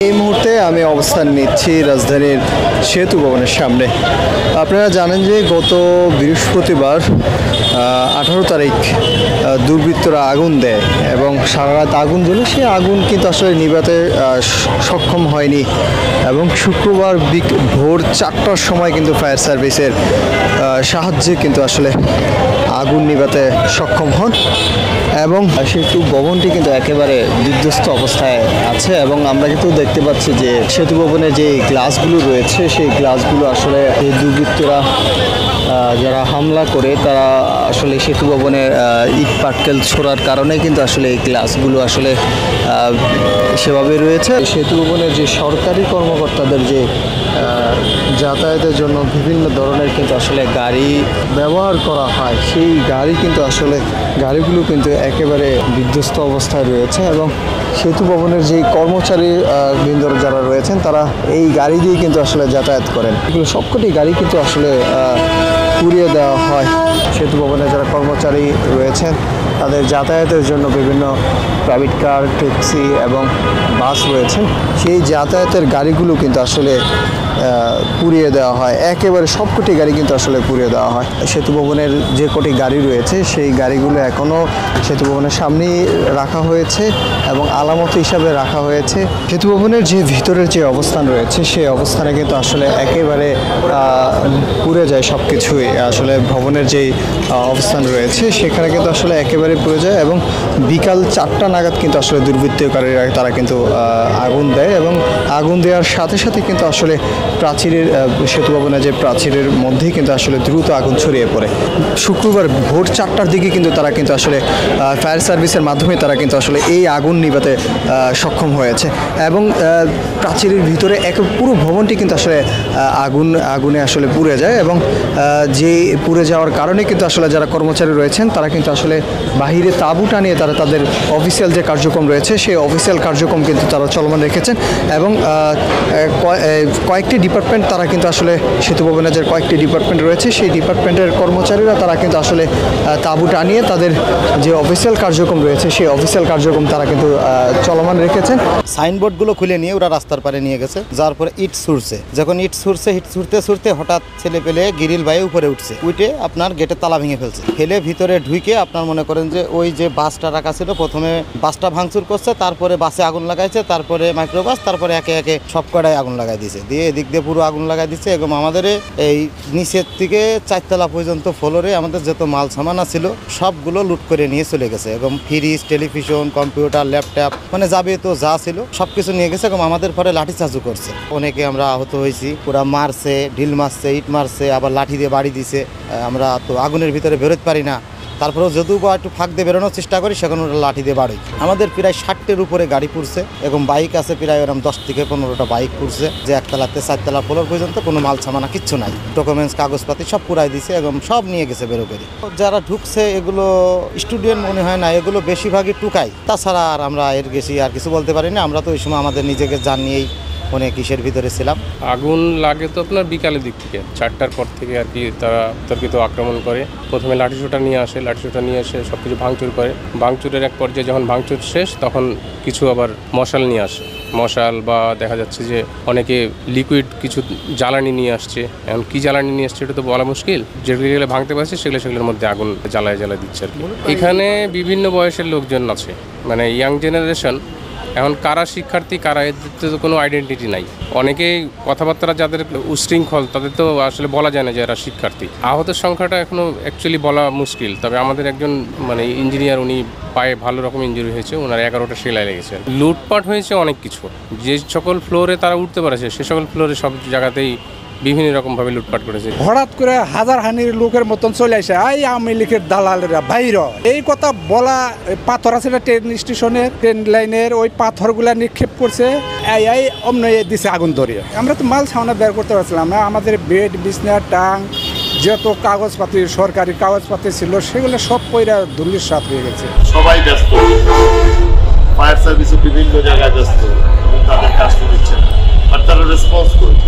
এই মুহূর্তে আমি অবস্থান নিচ্ছি রাজধানীর সেতু ভবনের সামনে। আপনারা জানেন যে গত বৃহস্পতিবার 18 তারিখ দুর্বৃত্তরা আগুন দেয় এবং সারা রাত আগুন জ্বলে সেই আগুন কিন্তু আসলে নিভাতে সক্ষম হয়নি এবং শুক্রবার ভোর 4টার সময় কিন্তু ফায়ার সার্ভিসের সাহায্যে কিন্তু আসলে আগুন নিভাতে সক্ষম হন এবং সেতু ভবনটি কিন্তু একেবারে বিধ্বস্ত অবস্থায় আছে এবং আমরা কিন্তু দেখতে পাচ্ছি যে সেতু ভবনে যে গ্লাসগুলো রয়েছে সেই গ্লাসগুলো আসলে এই দুর্বৃত্তরা যারা হামলা করে তারা আসলে সেতু ভবনের ইট পাটকেল ছোড়ার কারণে কিন্তু আসলে এই গ্লাসগুলো আসলে সেভাবে রয়েছে। সেতু ভবনের যে সরকারি কর্মকর্তাদের যে যাতায়াতের জন্য বিভিন্ন ধরনের কিন্তু আসলে গাড়ি ব্যবহার করা হয় সেই গাড়ি কিন্তু আসলে গাড়িগুলো কিন্তু একেবারে বিধ্বস্ত অবস্থায় রয়েছে এবং সেতু ভবনের যে কর্মচারী বৃন্দর যারা রয়েছেন তারা এই গাড়ি দিয়ে কিন্তু আসলে যাতায়াত করেন। এগুলো সবকটি গাড়ি কিন্তু আসলে পুড়িয়ে দেওয়া হয়। সেতু ভবনে যারা কর্মচারী রয়েছেন তাদের যাতায়াতের জন্য বিভিন্ন প্রাইভেট কার, ট্যাক্সি এবং বাস রয়েছে, সেই যাতায়াতের গাড়িগুলো কিন্তু আসলে পুড়িয়ে দেওয়া হয়। একেবারে সবকটি গাড়ি কিন্তু আসলে পুড়িয়ে দেওয়া হয়। সেতু ভবনের যে কটি গাড়ি রয়েছে সেই গাড়িগুলো এখনও সেতু ভবনের সামনেই রাখা হয়েছে এবং আলামত হিসাবে রাখা হয়েছে। সেতু ভবনের যে ভিতরের যে অবস্থান রয়েছে সেই অবস্থানে কিন্তু আসলে একেবারে পুড়ে যায় সব কিছুই। আসলে ভবনের যেই অবস্থান রয়েছে সেখানে কিন্তু আসলে একেবারে পুড়ে যায় এবং বিকাল 4টা নাগাদ কিন্তু আসলে দুর্বৃত্তকারীরা তারা কিন্তু আগুন দেয় এবং আগুন দেওয়ার সাথে সাথে কিন্তু আসলে প্রাচীরের সেতু ভবনের যে প্রাচীরের মধ্যেই কিন্তু আসলে দ্রুত আগুন ছড়িয়ে পড়ে। শুক্রবার ভোর 4টার দিকে কিন্তু তারা কিন্তু আসলে ফায়ার সার্ভিসের মাধ্যমে তারা কিন্তু আসলে এই আগুন নিভাতে সক্ষম হয়েছে এবং প্রাচীরের ভিতরে পুরো ভবনটি কিন্তু আসলে আগুনে আসলে পুড়ে যায় এবং যে পুড়ে যাওয়ার কারণে কিন্তু আসলে যারা কর্মচারী রয়েছেন তারা কিন্তু আসলে বাহিরে তাঁবু টানিয়ে তারা তাদের অফিসিয়াল যে কার্যক্রম রয়েছে সেই অফিসিয়াল কার্যক্রম কিন্তু তারা চলমান রেখেছেন এবং কয়েকটি ডিপার্টমেন্ট তারা কিন্তু আসলে সেতু ভবনের যে কয়েকটি ডিপার্টমেন্ট রয়েছে সেই ডিপার্টমেন্টের কর্মচারীরা তারা কিন্তু আসলে তাঁবু টানিয়ে তাদের যে অফিসিয়াল কার্যক্রম রয়েছে সেই অফিসিয়াল কার্যক্রম তারা কিন্তু চলমান রেখেছেন। সাইনবোর্ডগুলো খুলে নিয়ে ওরা রাস্তার পারে নিয়ে গেছে, যার পরে ইট ছুড়ছে। যখন ইট ছুড়তে হঠাৎ ছেলে পেলে গিরিল বাইয়ে উপরে উঠে আপনার গেটের তালা ভেঙে ফেলে ভিতরে ঢুকে আপনার মনে করেন যে ওই যে বাসটা রাখা ছিল প্রথমে বাসটা ভাঙচুর করছে, তারপরে বাসে আগুন লাগাইছে, তারপরে মাইক্রোবাস, তারপরে একে একে সব কটায় আগুন লাগাই দিয়েছে, দিয়ে এদিক দিয়ে পুরো আগুন লাগাই দিচ্ছে এবং আমাদের এই নিচের থেকে 4তলা পর্যন্ত ফ্লোরে আমাদের যত মাল সামানা ছিল সবগুলো লুট করে নিয়ে চলে গেছে এবং ফ্রিজ, টেলিভিশন, কম্পিউটার, ল্যাপটপ মানে যাবে তো যা ছিল সব কিছু নিয়ে গেছে এবং আমাদের পরে লাঠিচার্জও করছে। অনেকে আমরা আহত হয়েছি, পুরা মারছে, ঢিল মারছে, ইট মারছে, আবার লাঠি দিয়ে বাড়ি দিছে। আমরা তো আগুনের ভিতরে বেরোতে পারি না, তারপরেও যদিও বা একটু ফাঁক দিয়ে বেরোনোর চেষ্টা করি সেখানে ওরা লাঠি দিয়ে বাড়ি। আমাদের প্রায় 60টের উপরে গাড়ি পুড়ছে এবং বাইক আছে প্রায় ওরকম 10 থেকে 15টা বাইক পুড়ছে, যে 1তলাতে 4তলা ফ্লোর পর্যন্ত কোনো মাল সামানা কিচ্ছু নাই, ডকুমেন্টস কাগজপাতি সব পুরাই দিছে এবং সব নিয়ে গেছে বেরো করে। যারা ঢুকছে এগুলো স্টুডেন্ট মনে হয় না, এগুলো বেশিরভাগই টুকাই, তাছাড়া আর আমরা এর বেশি আর কিছু বলতে পারি না। আমরা তো ওই সময় আমাদের নিজেকে জান নিয়েই অনেক কিসের ভিতরে ছিলাম। আগুন লাগে তো আপনার বিকালের দিক থেকে 4টার পর থেকে আর কি তারা তর্কিত আক্রমণ করে। প্রথমে লাঠিসোঁটা নিয়ে এসে সব কিছু ভাঙচুর করে। ভাঙচুরের এক পর্যায়ে যখন ভাঙচুর শেষ তখন কিছু আবার মশাল নিয়ে আসে, মশাল বা দেখা যাচ্ছে যে অনেকে লিকুইড কিছু জ্বালানি নিয়ে আসছে। এখন কী জ্বালানি নিয়ে আসছে এটা তো বলা মুশকিল, যেগুলো ভাঙতে পারছে সেগুলোর মধ্যে আগুন জ্বালায় দিচ্ছে আর কি। এখানে বিভিন্ন বয়সের লোকজন আছে, মানে ইয়াং জেনারেশন। এখন কারা শিক্ষার্থী কারা এর তো কোনো আইডেন্টিটি নাই। অনেকেই কথাবার্তা যাদের উশৃঙ্খল তাদের তো আসলে বলা যায় না যে এরা শিক্ষার্থী। আহতের সংখ্যাটা এখনও অ্যাকচুয়ালি বলা মুশকিল, তবে আমাদের একজন মানে ইঞ্জিনিয়ার উনি পায়ে ভালো রকম ইঞ্জুরি হয়েছে, ওনার 11টা সেলাই লেগেছে। লুটপাট হয়েছে অনেক কিছু, যে সকল ফ্লোরে তারা উঠতে পারেছে সে সকল ফ্লোরে সব জায়গাতেই বিভিন্ন রকমভাবে লুটপাট করেছে। হঠাৎ করে হাজার হানির লোকের মতন চলে আসে, এই আওয়ামী লীগের দালালেরা বাইর, এই কথা বলা। পাথর আছে না ট্রেন স্টেশনের, ট্রেন লাইনের, ওই পাথরগুলা নিক্ষেপ করছে, এই অমন দিছে আগুন ধরে। আমরা তো মাল সামনে বের করতে পারছিলাম না, আমাদের বেড, বিছনা, টাং যত কাগজপাতি সরকারি কাগজপাতি ছিল সেগুলো সব পয়রা ধুলির সাথ হয়ে গেছে। সবাই ব্যস্ত, ফায়ার সার্ভিসও বিভিন্ন জায়গায় ব্যস্ত এবং তাদের কাজ দিচ্ছে না, আর তারা রেসপন্স করছে,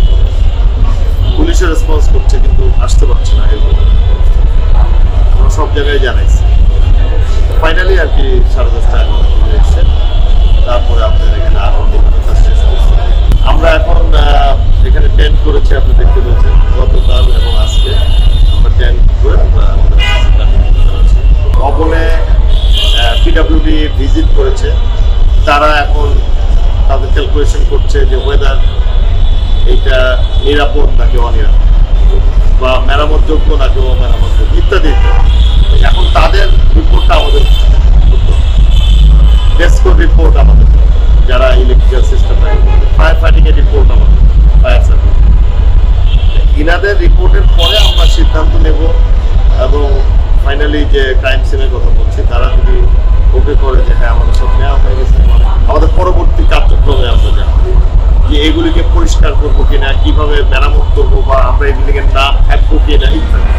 পুলিশে রেসপন্স করছে কিন্তু আসতে পারছে না। আমরা সব জায়গায় জানাইছি, ফাইনালি আর কি 10:30 এসছে, তারপরে আপনাদের এখানে আগুন শেষ করছে। করেছে, আপনি দেখতে পেয়েছেন গতকাল এবং আজকে আমরা ট্যাঙ্ক করে আমরা ভবনে পিডাব্লিউডি ভিজিট করেছে। তারা এখন তাদের ক্যালকুলেশন করছে যে ওয়েদার এইটা নিরাপদ নাকি অনিরাপদ, বা মেরামতযোগ্য নাকি অমেরামতযোগ্য ইত্যাদি ইত্যাদি। এখন তাদের রিপোর্টটা আমাদের ডেস্কো রিপোর্ট আমাদের, যারা ইলেকট্রিক্যাল সিস্টেম ফায়ার ফাইটিংয়ের রিপোর্ট আমাদের ফায়ার সার্ভিস, ইনাদের রিপোর্টের পরে আমরা সিদ্ধান্ত নেব। এবং ফাইনালি যে ক্রাইম সিনের কথা বলছি, তারা যদি ওকে করে যে হ্যাঁ আমাদের সব নেওয়া হয়ে গেছে, আমাদের পরবর্তী কার্যক্রমে আমরা যাব যে এগুলিকে পরিষ্কার করবো কিনা, কিভাবে মেরামত করবো, বা আমরা এগুলিকে না থাকবো কিনা ইত্যাদি।